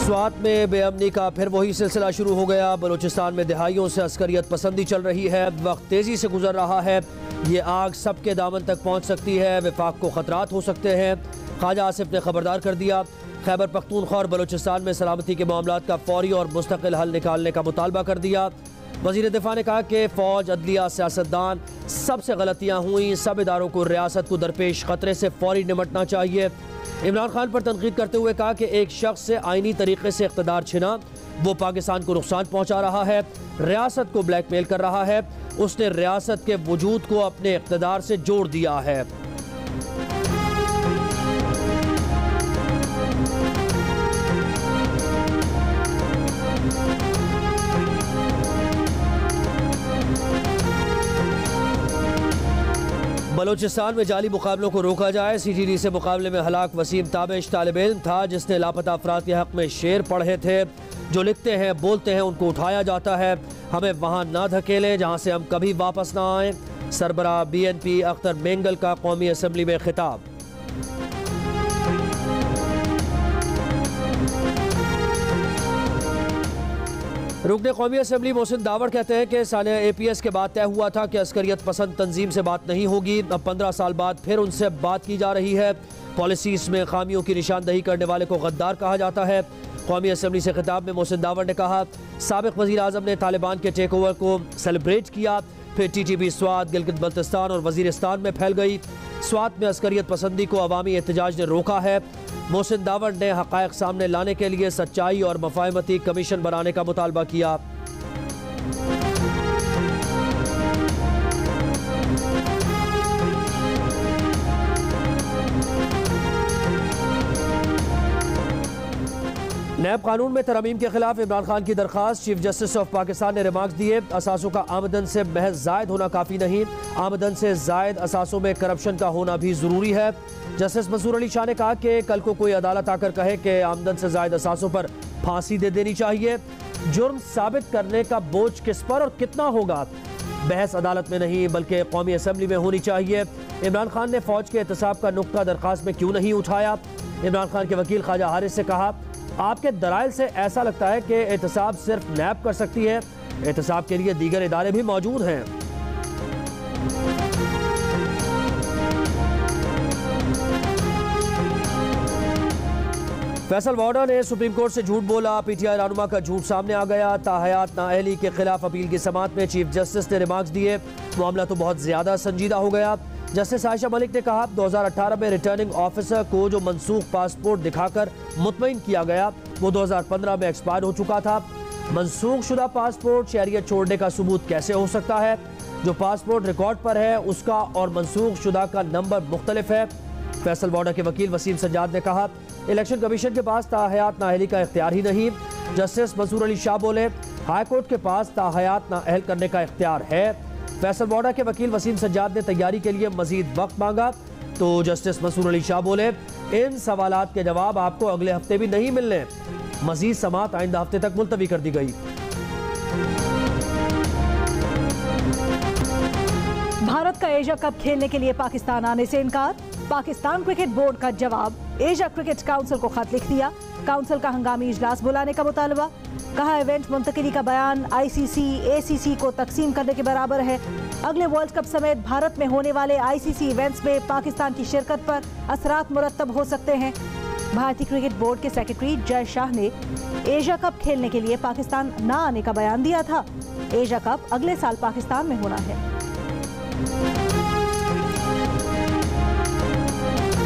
स्वात में बेअमनी का फिर वही सिलसिला शुरू हो गया। बलूचिस्तान में दिहाइयों से अस्करियत पसंदी चल रही है। वक्त तेज़ी से गुजर रहा है। ये आग सबके दामन तक पहुँच सकती है। विफाक को ख़तरात हो सकते हैं। ख्वाजा आसिफ ने खबरदार कर दिया। खैबर पख्तूनख्वा और बलूचिस्तान में सलामती के मामलात का फौरी और मुस्तकिल हल निकालने का मुतालबा कर दिया। वज़ीर दिफा ने कहा कि फ़ौज, अदलिया, सियासतदान सबसे गलतियाँ हुई। सब इदारों को रियासत को दरपेश ख़तरे से फौरी निमटना चाहिए। इमरान खान पर तनकीद करते हुए कहा कि एक शख्स से आईनी तरीके से इक़्तिदार छिना, वो पाकिस्तान को नुकसान पहुँचा रहा है, रियासत को ब्लैकमेल कर रहा है। उसने रियासत के वजूद को अपने इक़्तिदार से जोड़ दिया है। बलूचिस्तान में जाली मुकाबलों को रोका जाए। CTD से मुकाबले में हलाक वसीम ताबिश तालिब इल्म था, जिसने लापता अफराद के हक में शेर पढ़े थे। जो लिखते हैं, बोलते हैं, उनको उठाया जाता है। हमें वहाँ ना धकेलें जहाँ से हम कभी वापस ना आएँ। सरबराह BNP अख्तर मेंगल का कौमी असम्बली में खिताब। रुकने कौमी असम्बली मोहसिन दावड़ कहते हैं कि साल APS के बाद तय हुआ था कि अस्करियत पसंद तंजीम से बात नहीं होगी। अब 15 साल बाद फिर उनसे बात की जा रही है। पॉलिसीज में खामियों की निशानदही करने वाले को गद्दार कहा जाता है। कौमी असम्बली से खिताब में मोहसिन दावड़ ने कहा, साबिक वज़ीर आज़म ने तालिबान के टेक ओवर को सेलिब्रेट किया। फिर TTP स्वात, गिलगित बल्तिस्तान और वज़ीरिस्तान में फैल गई। स्वात में अस्करियत पसंदी को अवामी एहतजाज ने रोका है। मोहसिन दावड़ ने हक़ाइक़ सामने लाने के लिए सच्चाई और मफ़ाहमती कमीशन बनाने का मुतालबा किया। नैब कानून में तरमीम के खिलाफ इमरान खान की दरखास्त। चीफ जस्टिस ऑफ पाकिस्तान ने रिमार्क्स दिए, असासों का आमदन से महज जायद होना काफ़ी नहीं, आमदन से जायद असासों में करप्शन का होना भी ज़रूरी है। जस्टिस मंसूर अली शाह ने कहा कि कल को कोई अदालत आकर कहे कि आमदन से जायद असासों पर फांसी दे देनी चाहिए। जुर्म साबित करने का बोझ किस पर और कितना होगा, बहस अदालत में नहीं बल्कि कौमी असम्बली में होनी चाहिए। इमरान खान ने फ़ौज के एहतसाब का नुक्ता दरखास्त में क्यों नहीं उठाया। इमरान खान के वकील ख्वाजा हारिस से कहा, आपके दलाइल से ऐसा लगता है कि एहतसाब सिर्फ नैब कर सकती है। एहतसाब के लिए दीगर इदारे भी मौजूद हैं। फैसल वाडा ने सुप्रीम कोर्ट से झूठ बोला। PTI रहनुमा का झूठ सामने आ गया। ताहयात नाअहली के खिलाफ अपील की समाअत में चीफ जस्टिस ने रिमार्क्स दिए, मामला तो बहुत ज्यादा संजीदा हो गया। जस्टिस आयशा मलिक ने कहा, 2018 में रिटर्निंग ऑफिसर को जो मनसूख पासपोर्ट दिखाकर मुतमईन किया गया वो 2015 में एक्सपायर हो चुका था। मनसूख शुदा पासपोर्ट शहरियत छोड़ने का सबूत कैसे हो सकता है। जो पासपोर्ट रिकॉर्ड पर है उसका और मनसूख शुदा का नंबर मुख्तलिफ है। फैसल वाडा के वकील वसीम सज्जाद ने कहा, इलेक्शन कमीशन के पास ताहयात नाअहली का इख्तियार ही नहीं। जस्टिस मंसूर अली शाह बोले, हाई कोर्ट के पास ताहयात नाअहल करने का इख्तियार है। फैसल वाडा के वकील वसीम सज्जाद ने तैयारी के लिए मजीद वक्त मांगा तो जस्टिस मंसूर अली शाह बोले, इन सवालात के जवाब आपको अगले हफ्ते भी नहीं मिलने। मजीद समाअत आइंदा हफ्ते तक मुलतवी कर दी गई। भारत का एशिया कप खेलने के लिए पाकिस्तान आने से इनकार। पाकिस्तान क्रिकेट बोर्ड का जवाब, एशिया क्रिकेट काउंसिल को खत लिख दिया। काउंसिल का हंगामी इजलास बुलाने का मुतालबा। कहा, इवेंट मुंतकिली का बयान ICC ACC को तकसीम करने के बराबर है। अगले वर्ल्ड कप समेत भारत में होने वाले ICC इवेंट्स में पाकिस्तान की शिरकत पर असरात मुरत्तब हो सकते हैं। भारतीय क्रिकेट बोर्ड के सेक्रेटरी जय शाह ने एशिया कप खेलने के लिए पाकिस्तान न आने का बयान दिया था। एशिया कप अगले साल पाकिस्तान में होना है।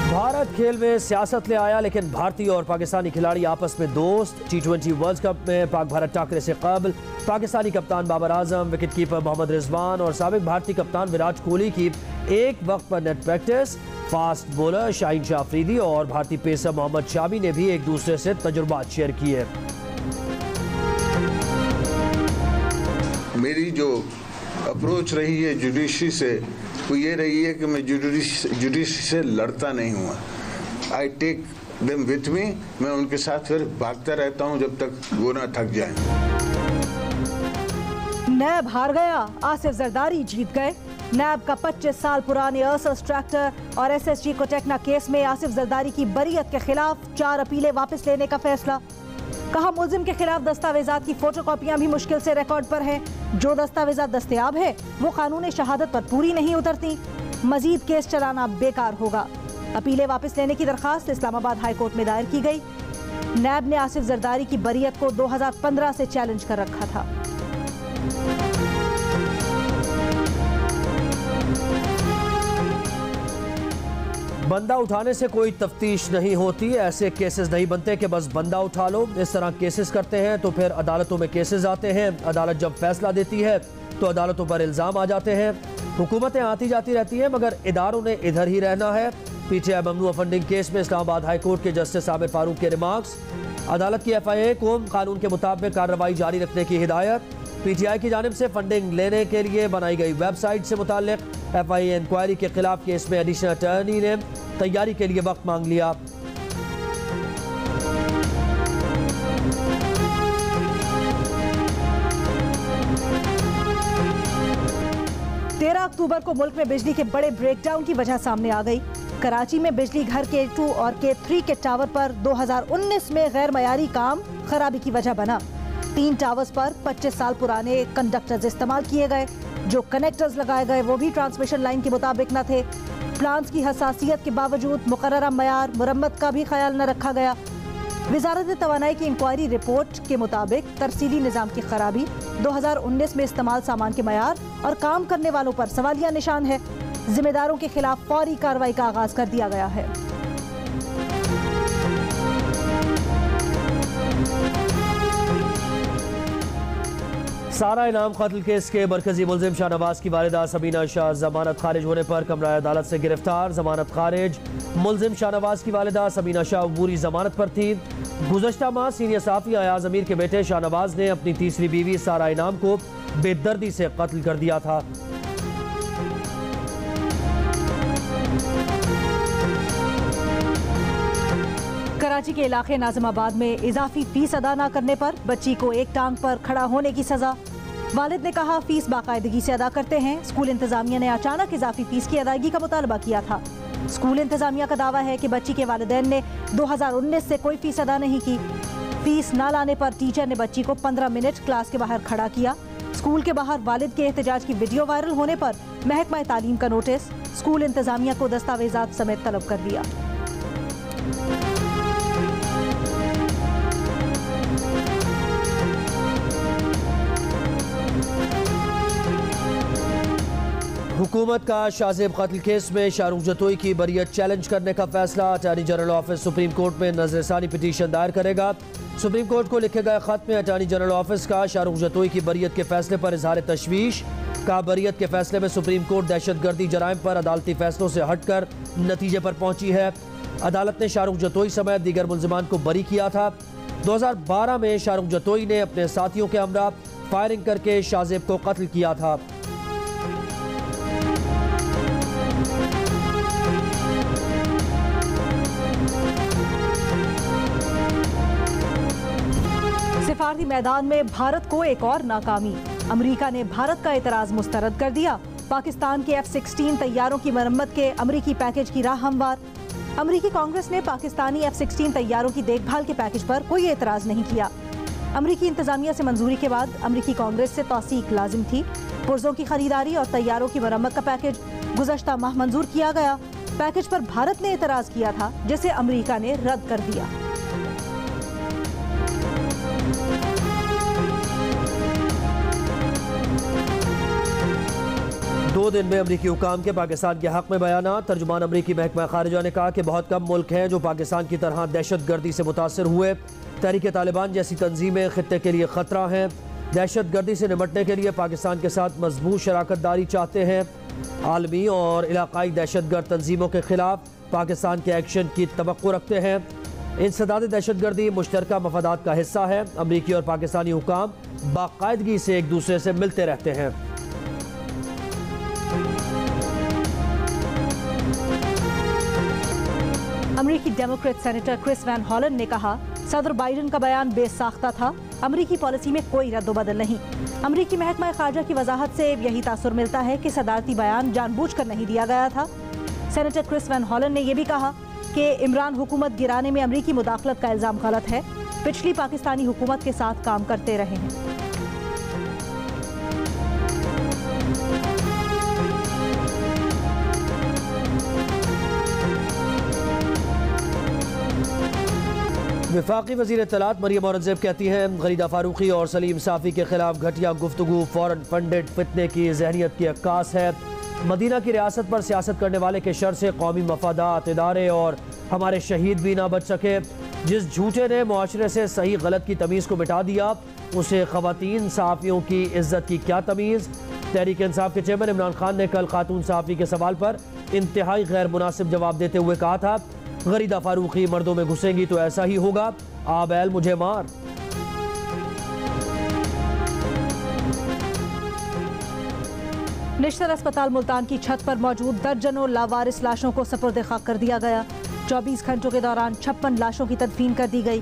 भारत खेल में सियासत ले आया, लेकिन भारतीय और पाकिस्तानी खिलाड़ी आपस में दोस्त। T20 वर्ल्ड कप में पाक भारत टाकरे से कबल पाकिस्तानी कप्तान बाबर आजम, विकेट कीपर मोहम्मद रिजवान और साबिक भारतीय कप्तान विराट कोहली की एक वक्त पर net practice. Fast bowler Shaheen Shah Afridi और भारतीय पेसर मोहम्मद शामी ने भी एक दूसरे से तजुर्बात शेयर किए। मेरी जो अप्रोच रही है जुडिशरी से वो ये रही है कि मैं जुडिशरी से लड़ता नहीं हुआ। I take them with me, मैं उनके साथ फिर भागता रहता हूँ जब तक वो ना थक जाए। नैब हार गया, आसिफ जरदारी जीत गए। नैब का 25 साल पुराने अर्सस ट्रैक्टर और SSG कोटेकना केस में आसिफ जरदारी की बरीयत के खिलाफ 4 अपीलें वापस लेने का फैसला। कहा मुल्जिम के खिलाफ दस्तावेजात की फोटोकॉपियां भी मुश्किल से रिकॉर्ड पर हैं। जो दस्तावेजात दस्तयाब है वो कानून शहादत पर पूरी नहीं उतरती। मजीद केस चलाना बेकार होगा। अपीलें वापस लेने की दरखास्त इस्लामाबाद हाई कोर्ट में दायर की गई। नैब ने आसिफ जरदारी की बरियत को 2015 से चैलेंज कर रखा था। बंदा उठाने से कोई तफ्तीश नहीं होती। ऐसे केसेस नहीं बनते कि बस बंदा उठा लो। इस तरह केसेस करते हैं तो फिर अदालतों में केसेस आते हैं। अदालत जब फैसला देती है तो अदालतों पर इल्ज़ाम आ जाते हैं। हुकूमतें आती जाती रहती हैं मगर इदारों ने इधर ही रहना है। पीटीआई ममनूआ फंडिंग केस में इस्लामाबाद हाई कोर्ट के जस्टिस आमिर फारूक के रिमार्क्स। अदालत की FIA को कानून के मुताबिक कार्रवाई जारी रखने की हिदायत। पीटीआई की जानिब से फंडिंग लेने के लिए बनाई गई वेबसाइट से मुताल्लिक FIA इंक्वायरी के खिलाफ केस में एडिशनल अटॉर्नी ने तैयारी के लिए वक्त मांग लिया। अक्टूबर को मुल्क में बिजली के बड़े ब्रेकडाउन की वजह सामने आ गई। कराची में बिजली घर के 2 और के 3 के टावर पर 2019 में गैर मयारी काम खराबी की वजह बना। 3 टावर्स पर 25 साल पुराने कंडक्टर्स इस्तेमाल किए गए। जो कनेक्टर्स लगाए गए वो भी ट्रांसमिशन लाइन के मुताबिक न थे। प्लांट्स की हसासियत के बावजूद मुकर्ररा मयार मुरम्मत का भी ख्याल न रखा गया। वजारत तवानाई की इंक्वायरी रिपोर्ट के मुताबिक तरसीली निज़ाम की खराबी, 2019 में इस्तेमाल सामान के मयार और काम करने वालों पर सवालिया निशान है। जिम्मेदारों के खिलाफ फौरी कार्रवाई का आगाज कर दिया गया है। सारा इनाम कत्ल केस के मरकजी मुल्जिम शाहनवाज की वालिदा सबीना शाह जमानत खारिज होने पर कमरा अदालत से गिरफ्तार। जमानत खारिज। मुल्जिम शाहनवाज की वालिदा सबीना शाह अबूरी जमानत पर थी। गुज़श्ता माह सीनियर साफ़ी अयाज अमीर के बेटे शाहनवाज ने अपनी तीसरी बीवी सारा इनाम को बेदर्दी से कत्ल कर दिया था। कराची के इलाके नाज़िमाबाद में इजाफी फीस अदा न करने पर बच्ची को एक टांग पर खड़ा होने की सजा। वालिद ने कहा फीस बाकायदगी से अदा करते हैं। स्कूल इंतजामिया ने अचानक इजाफी फीस की अदायगी का मुतालबा किया था। स्कूल इंतजामिया का दावा है कि बच्ची के वालिदैन ने 2019 से कोई फीस अदा नहीं की। फीस न लाने पर टीचर ने बच्ची को 15 मिनट क्लास के बाहर खड़ा किया। स्कूल के बाहर वालिद के एहतजाज की वीडियो वायरल होने पर महकमा तालीम का नोटिस। स्कूल इंतजामिया को दस्तावेजात समेत तलब कर दिया। हुकूमत का शाहजेब कत्ल केस में शाहरुख जतोई की बरियत चैलेंज करने का फैसला। Attorney general office supreme court में नजरसानी पिटीशन दायर करेगा। सुप्रीम कोर्ट को लिखे गए खत में अटॉर्नी जनरल ऑफिस का शाहरुख जतोई की बरियत के फैसले पर इजहार तशवीश का। बरियत के फैसले में सुप्रीम कोर्ट दहशतगर्दी जराइम पर अदालती फैसलों से हटकर नतीजे पर पहुंची है। अदालत ने शाहरुख जतोई समेत दीगर मुल्जिमान को बरी किया था। 2012 में शाहरुख जतोई ने अपने साथियों के हमरा फायरिंग करके शाहजेब को कत्ल किया था। सिफारती मैदान में भारत को एक और नाकामी। अमेरिका ने भारत का एतराज मुस्तरद कर दिया। पाकिस्तान के F-16 तैयारों की मरम्मत के अमेरिकी पैकेज की राह हमवार। अमेरिकी कांग्रेस ने पाकिस्तानी F-16 तैयारों की देखभाल के पैकेज पर कोई एतराज नहीं किया। अमेरिकी इंतजामिया से मंजूरी के बाद अमेरिकी कांग्रेस से तौसीक लाजिम थी। पुर्जों की खरीदारी और तैयारों की मरम्मत का पैकेज गुज़श्ता माह मंजूर किया गया। पैकेज पर भारत ने एतराज किया था जिसे अमेरिका ने रद्द कर दिया। दो दिन में अमरीकी हुकाम के पाकिस्तान के हक में बयानात। तर्जुमान अमरीकी महकमा खारिजा ने कहा कि बहुत कम मुल्क हैं जो पाकिस्तान की तरह दहशत गर्दी से मुतासर हुए। तहरीक तालिबान जैसी तंजीमें खित्ते के लिए ख़तरा हैं। दहशत गर्दी से निपटने के लिए पाकिस्तान के साथ मजबूत शराकत दारी चाहते हैं। आलमी और इलाकाई दहशत गर्द तंजीमों के खिलाफ पाकिस्तान के एक्शन की तवक्को रखते हैं। इंसदाद दहशत गर्दी मुश्तरका मफादात का हिस्सा है। अमरीकी और पाकिस्तानी हुकाम बाकायदगी से एक दूसरे से मिलते रहते हैं। अमेरिकी डेमोक्रेट सेनेटर क्रिस वैन हॉलन ने कहा सदर बाइडेन का बयान बेसाख्ता था। अमेरिकी पॉलिसी में कोई रद्दोबदल नहीं। अमेरिकी महकमा खारजा की वजाहत से यही तासुर मिलता है कि सदारती बयान जानबूझकर नहीं दिया गया था। सेनेटर क्रिस वैन हॉलन ने यह भी कहा कि इमरान हुकूमत गिराने में अमेरिकी मुदाखलत का इल्जाम गलत है। पिछली पाकिस्तानी हुकूमत के साथ काम करते रहे हैं। वफाकी वज़ीर इत्तलात मरियम औरंगज़ेब कहती हैं गलीदा फारूकी और सलीम साफ़ी के खिलाफ घटिया गुफ्तगू फॉरेन फंडेड फितने की जहनीत की अक्कास है। मदीना की रियासत पर सियासत करने वाले के शर से कौमी मफादात, इदारे और हमारे शहीद भी ना बच सके। जिस झूठे ने मुआशरे से सही गलत की तमीज़ को मिटा दिया, उसे ख़वातीन सहाफ़ियों की इज़्ज़त की क्या तमीज़। तहरीक इंसाफ के चेयरमैन इमरान खान ने कल खातून सहाफ़ी के सवाल पर इंतहाई गैर मुनासिब जवाब देते हुए कहा था, गरीदा फारूकी मर्दों में घुसेंगी तो ऐसा ही होगा, आ बैल मुझे मार। निश्तर अस्पताल मुल्तान की छत पर मौजूद दर्जनों लावारिस लाशों को सपुर्द खाक कर दिया गया। 24 घंटों के दौरान 56 लाशों की तदफीन कर दी गई।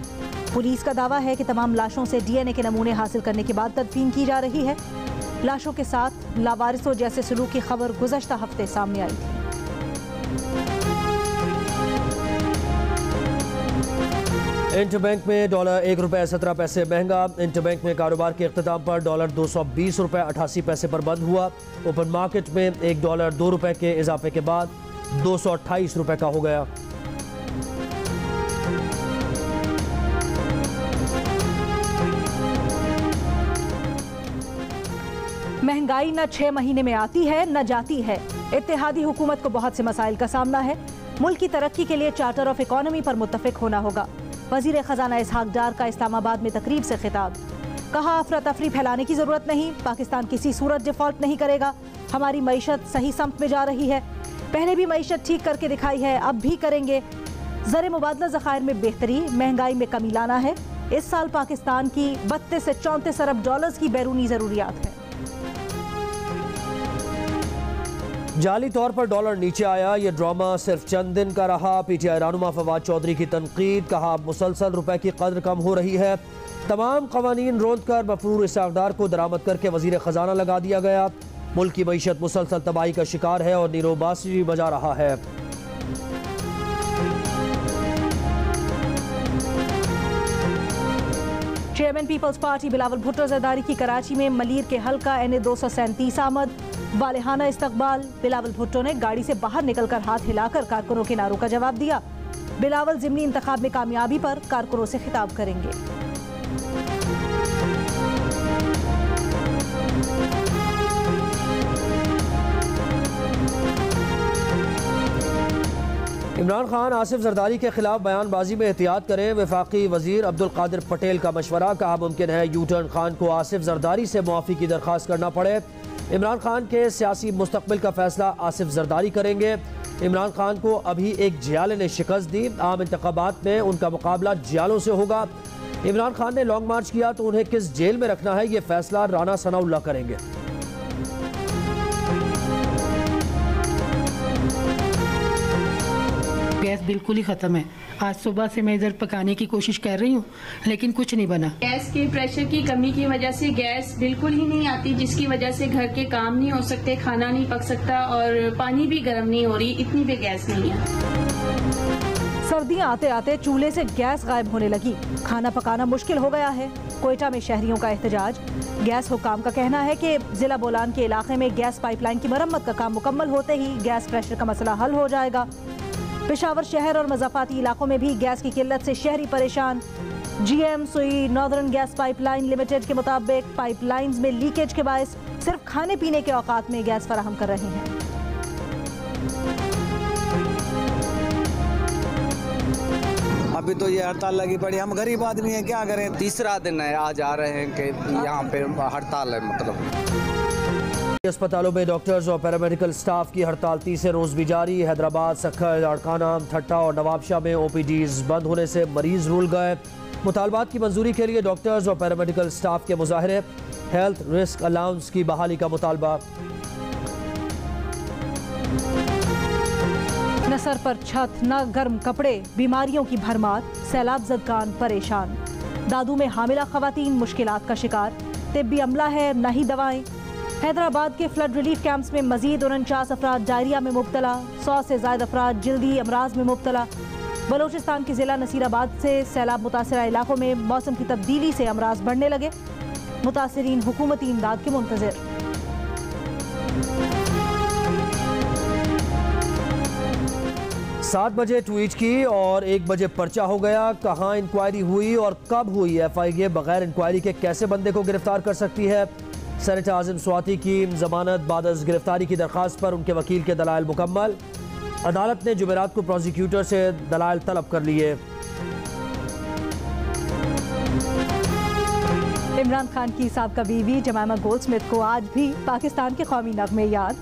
पुलिस का दावा है कि तमाम लाशों से DNA के नमूने हासिल करने के बाद तदफीन की जा रही है। लाशों के साथ लावारिसों जैसे सलूक की खबर गुज़श्ता हफ्ते सामने आई थी। इंटरबैंक में डॉलर ₹1.17 महंगा। इंटरबैंक में कारोबार के इख्तिताम पर डॉलर $220.88 पर बंद हुआ। ओपन मार्केट में $1 ₹2 के इजाफे के बाद ₹228 का हो गया। महंगाई न 6 महीने में आती है न जाती है। इत्तेहादी हुकूमत को बहुत से मसाइल का सामना है। मुल्क की तरक्की के लिए चार्टर ऑफ इकोनॉमी पर मुत्तफिक होना होगा। वजीर खजाना इसहाक डार का इस्लामाबाद में तकरीब से खिताब। कहा, अफरा तफरी फैलाने की जरूरत नहीं, पाकिस्तान किसी सूरत डिफॉल्ट नहीं करेगा। हमारी मईशत सही सम्त में जा रही है। पहले भी मईशत ठीक करके दिखाई है, अब भी करेंगे। ज़र मुबादला ज़खायर में बेहतरी, महंगाई में कमी लाना है। इस साल पाकिस्तान की 32 से 34 अरब डॉलर्स की बैरूनी ज़रूरियात है। जाली तौर पर डॉलर नीचे आया, ये ड्रामा सिर्फ चंद दिन का रहा। PTI रहनुमा फवाद चौधरी की तनकीद। कहा, मुसलसल रुपए की कदर कम हो रही है। तमाम कवानीन रोंद कर मफरूर इस्हाकदार को दरामद करके वजीर खजाना लगा दिया गया। मुल्क की मईशत मुसलसल तबाही का शिकार है और नीरोबासी बजा रहा है। चेयरमैन पीपल्स पार्टी बिलावल भुट्टो ज़रदारी की कराची में मलीर के हल्का NA 237 आमद। वालेहाना इस्तकबाल। बिलावल भुट्टो ने गाड़ी से बाहर निकलकर हाथ हिलाकर कारकुनों के नारों का जवाब दिया। बिलावल ज़िमनी इंतखाब में कामयाबी पर कारकुनों से खिताब करेंगे। इमरान खान आसिफ जरदारी के खिलाफ बयानबाजी में एहतियात करें। वफाकी वजीर अब्दुल कादिर पटेल का मशवरा। कहा, मुमकिन है यूटर्न खान को आसिफ जरदारी से मुआफ़ी की दरख्वास्त करना पड़े। इमरान खान के सियासी मुस्तकबिल का फैसला आसिफ जरदारी करेंगे। इमरान खान को अभी एक जियाले ने शिकस्त दी। आम इंतखाबात में उनका मुकाबला जियालों से होगा। इमरान खान ने लॉन्ग मार्च किया तो उन्हें किस जेल में रखना है, ये फैसला राना सनाउल्लाह करेंगे। गैस बिल्कुल ही ख़त्म है। आज सुबह से मैं इधर पकाने की कोशिश कर रही हूँ, लेकिन कुछ नहीं बना। गैस के प्रेशर की कमी की वजह से गैस बिल्कुल ही नहीं आती, जिसकी वजह से घर के काम नहीं हो सकते, खाना नहीं पक सकता और पानी भी गर्म नहीं हो रही, इतनी भी गैस नहीं है। सर्दियां आते आते चूल्हे से गैस गायब होने लगी। खाना पकाना मुश्किल हो गया है। कोयटा में शहरियों का एहतजाज। गैस हुक्काम का कहना है कि जिला बोलान के इलाके में गैस पाइपलाइन की मरम्मत का काम मुकम्मल होते ही गैस प्रेशर का मसला हल हो जाएगा। पेशावर शहर और मज़ाफ़ाती इलाकों में भी गैस की किल्लत से शहरी परेशान। GM सुई नॉर्दर्न गैस पाइपलाइन लिमिटेड के मुताबिक पाइपलाइंस में लीकेज के बायस सिर्फ खाने पीने के औकात में गैस फराहम कर रहे हैं। अभी तो ये हड़ताल लगी पड़ी, हम गरीब आदमी हैं, क्या करें। तीसरा दिन है, आज आ रहे हैं कि यहाँ पे हड़ताल है। मतलब अस्पतालों में डॉक्टर्स और पैरामेडिकल स्टाफ की हड़ताल तीसरे रोज भी जारी। हैदराबाद, सक्खर, लाड़काना, ठट्टा और नवाबशाह में OPDs बंद होने से मरीज रुल गए। मुतालबात की मंजूरी के लिए डॉक्टर्स और पैरामेडिकल स्टाफ के मुजाहरे। हेल्थ रिस्क अलाउंस की बहाली का मुतालबा। न सर पर छत, न गर्म कपड़े, बीमारियों की भरमार, सैलाब ज़दगान परेशान। दादू में हामिला खवातीन मुश्किलात का शिकार। तिब्बी अमला है, न ही दवाएं। हैदराबाद के फ्लड रिलीफ कैंप्स में मजीद 49 अफराद डायरिया में मुब्तला। 100 से ज़ायद अफराद जल्दी अमराज में मुब्तला। बलोचिस्तान के जिला नसीराबाद से सैलाब मुतासरा इलाकों में मौसम की तब्दीली से अमराज बढ़ने लगे। मुतासरीन हुकूमती इमदाद के मुंतज़िर। 7 बजे ट्वीट की और 1 बजे पर्चा हो गया। कहां इंक्वायरी हुई और कब हुई? FIA बगैर इंक्वायरी के कैसे बंदे को गिरफ्तार कर सकती है? सेनेटर आज़म स्वाति की जमानत बाद अज़ गिरफ्तारी की दरख्वास्त पर उनके वकील के दलाइल मुकम्मल। अदालत ने जुमेरात को प्रोसिक्यूटर से दलाइल तलब कर लिए। इमरान खान की साबका बीवी जमाइमा गोल्डस्मिथ को आज भी पाकिस्तान के कौमी नगमे याद।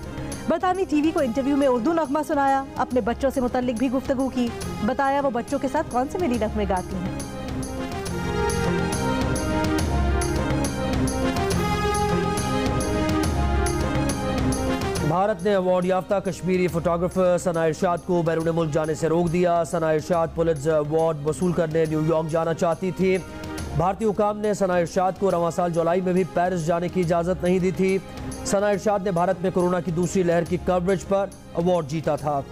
बरतानवी टीवी को इंटरव्यू में उर्दू नगमा सुनाया। अपने बच्चों से मुतल्लिक भी गुफ्तगू की। बताया वो बच्चों के साथ कौन से मिली नगमे गाती हैं। भारत ने अवार्ड याफ्ता कश्मीरी फोटोग्राफर सना इरशाद को बैरून मुल्क जाने से रोक दिया। सना इरशाद पुलित्ज़र अवार्ड वसूल करने न्यूयॉर्क जाना चाहती थी। भारतीय हुकाम ने सना इरशाद को रवां साल जुलाई में भी पेरिस जाने की इजाज़त नहीं दी थी। सना इरशाद ने भारत में कोरोना की दूसरी लहर की कवरेज पर अवार्ड जीता था।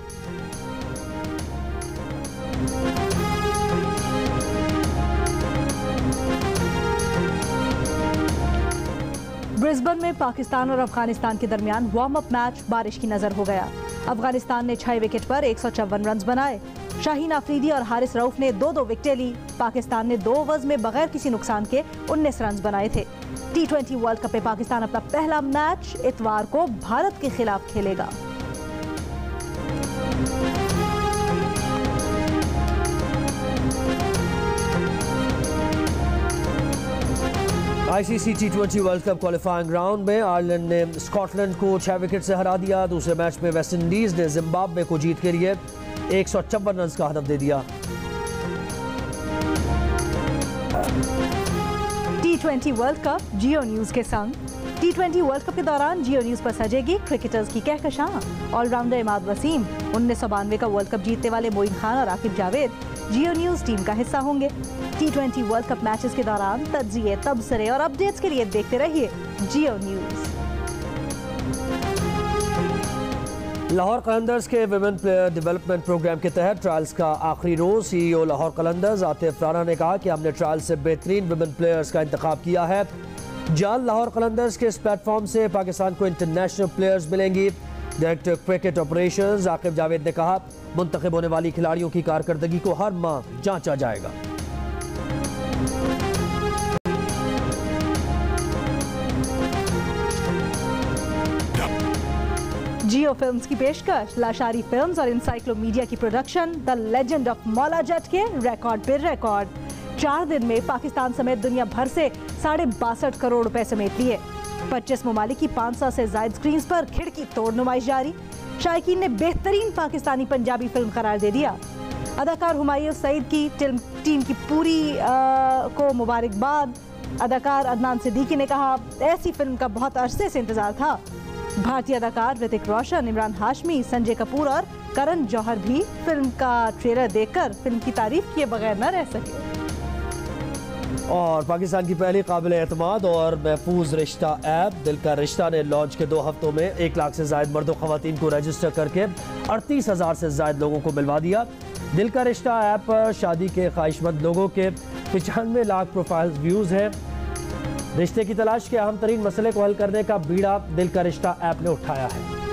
ब्रिस्बेन में पाकिस्तान और अफगानिस्तान के दरमियान वार्म अप मैच बारिश की नजर हो गया। अफगानिस्तान ने 6 विकेट पर 154 रन बनाए। शाहीन आफरीदी और हारिस रऊफ ने 2-2 विकेटें ली। पाकिस्तान ने 2 ओवर्स में बगैर किसी नुकसान के 19 रन बनाए थे। T20 वर्ल्ड कप में पाकिस्तान अपना पहला मैच इतवार को भारत के खिलाफ खेलेगा। ICC T20 world cup qualifying round में आयरलैंड ने स्कॉटलैंड को 6 विकेट से हरा दिया। दूसरे मैच में वेस्ट इंडीज ने जिम्बाब्वे को जीत के लिए 154 रन का हदफ दे दिया। T20 वर्ल्ड कप जियो न्यूज के संग। T20 वर्ल्ड कप के दौरान जियो न्यूज पर सजेगी क्रिकेटर्स की कहकशां। ऑलराउंडर इमाद वसीम, 1992 का वर्ल्ड कप जीतने वाले मोइन खान और आकिब जावेद जियो न्यूज टीम का हिस्सा होंगे। T20 वर्ल्ड कप मैचेस के दौरान तज्जिए, तबसरे और अपडेट्स के लिए देखते रहिए जियो न्यूज। लाहौर कलंदर्स के विमेन प्लेयर डेवलपमेंट प्रोग्राम के तहत ट्रायल्स का आखिरी रोज CEO लाहौर कलंदर्स आतिफ राना ने कहा कि हमने ट्रायल से बेहतरीन विमेन प्लेयर्स का इंतखाब किया है। जल्द लाहौर कलंदर्स के इस प्लेटफॉर्म से पाकिस्तान को इंटरनेशनल प्लेयर्स मिलेंगी। Director cricket operations Aqib Javed ने कहा, मुंतखब होने वाली खिलाड़ियों की कारकर्दगी को हर माह जांचा जाएगा। जियो फिल्म्स की पेशकश लाशारी फिल्म्स और इंसाइक्लोमीडिया की production the legend of Maula Jatt के रिकॉर्ड पे रिकॉर्ड। 4 दिन में पाकिस्तान समेत दुनिया भर से 62.5 करोड़ रुपए समेट लिए। 25 ममालिक की 500 से ज्यादा स्क्रीन पर खिड़की तोड़ नुमाइश जारी। शायकीन ने बेहतरीन पाकिस्तानी पंजाबी फिल्म करार दे दिया। अदाकार हुमायूं सईद की टीम की पूरी को मुबारकबाद। अदाकार अदनान सिद्दीकी ने कहा, ऐसी फिल्म का बहुत अरसे से इंतजार था। भारतीय अदाकार ऋतिक रोशन, इमरान हाशमी, संजय कपूर और करण जौहर भी फिल्म का ट्रेलर देखकर फिल्म की तारीफ किए बगैर न रह सके। और पाकिस्तान की पहली काबिल एतमाद और महफूज रिश्ता ऐप दिल का रिश्ता ने लॉन्च के 2 हफ्तों में 1 लाख से ज्यादा मर्द और खवातीन को रजिस्टर करके 38,000 से ज्यादा लोगों को मिलवा दिया। दिल का रिश्ता ऐप पर शादी के ख्वाहिशमंद लोगों के 95 लाख प्रोफाइल व्यूज हैं। रिश्ते की तलाश के अहम तरीन मसले को हल करने का बीड़ा दिल का रिश्ता ऐप ने उठाया है।